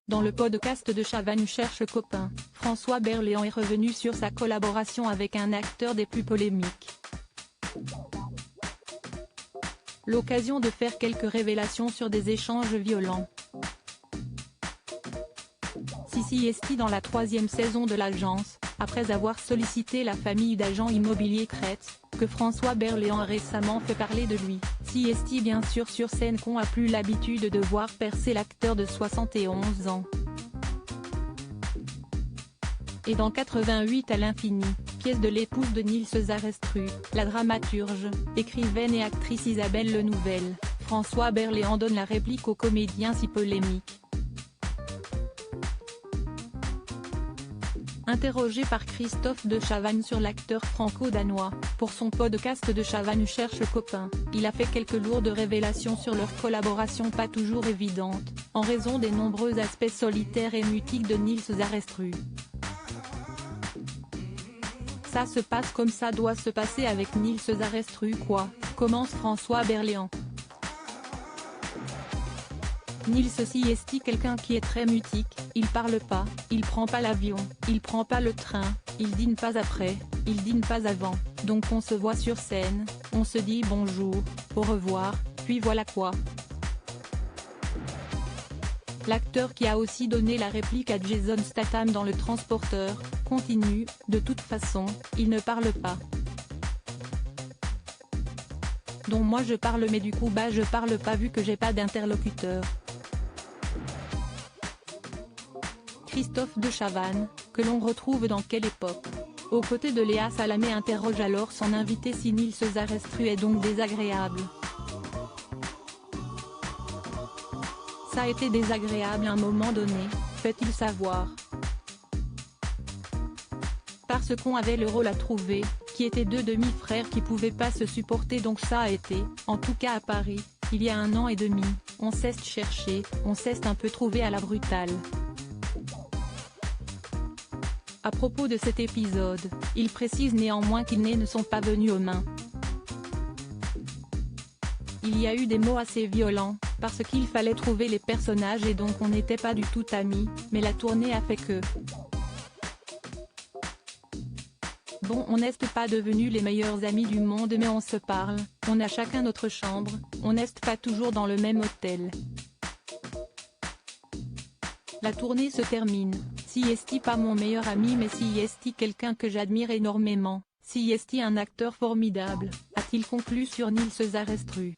Dans le podcast de Chavannes cherche copain, François Berléand est revenu sur sa collaboration avec un acteur des plus polémiques. L'occasion de faire quelques révélations sur des échanges violents. Sissi Esti dans la 3e saison de l'agence, après avoir sollicité la famille d'agents immobiliers Crête, que François Berléand a récemment fait parler de lui. Sissi Esti bien sûr sur scène qu'on a plus l'habitude de voir percer l'acteur de 71 ans. Et dans 88 à l'infini, pièce de l'épouse de Nils Zarestru, la dramaturge, écrivaine et actrice Isabelle Lenouvelle, François Berléand donne la réplique au comédien si polémique. Interrogé par Christophe de Chavannes sur l'acteur franco-danois, pour son podcast de Chavannes cherche copain, il a fait quelques lourdes révélations sur leur collaboration pas toujours évidente, en raison des nombreux aspects solitaires et mutiques de Nils Zarestru. Ça se passe comme ça doit se passer avec Nils Zarestru quoi, commence François Berléand. Nils Sissi Esti quelqu'un qui est très mutique, il parle pas, il prend pas l'avion, il prend pas le train, il dîne pas après, il dîne pas avant, donc on se voit sur scène, on se dit bonjour, au revoir, puis voilà quoi. L'acteur qui a aussi donné la réplique à Jason Statham dans Le Transporteur, continue, de toute façon, il ne parle pas. Donc moi je parle mais du coup je parle pas vu que j'ai pas d'interlocuteur. Christophe de Chavannes, que l'on retrouve dans quelle époque? Aux côtés de Léa Salamé interroge alors son invité si Nils Zarestru est donc désagréable. Ça a été désagréable à un moment donné, fait-il savoir. Parce qu'on avait le rôle à trouver, qui étaient deux demi-frères qui pouvaient pas se supporter donc ça a été, en tout cas à Paris, il y a 1 an et demi, on s'est cherché, on s'est un peu trouvé à la brutale. À propos de cet épisode, il précise néanmoins qu'ils ne sont pas venus aux mains. Il y a eu des mots assez violents, parce qu'il fallait trouver les personnages et donc on n'était pas du tout amis, mais la tournée a fait que. Bon on n'est pas devenus les meilleurs amis du monde mais on se parle, on a chacun notre chambre, on n'est pas toujours dans le même hôtel. La tournée se termine, Sissi Esti pas mon meilleur ami mais Sissi Esti quelqu'un que j'admire énormément, Sissi Esti un acteur formidable, a-t-il conclu sur Nils Zarestru.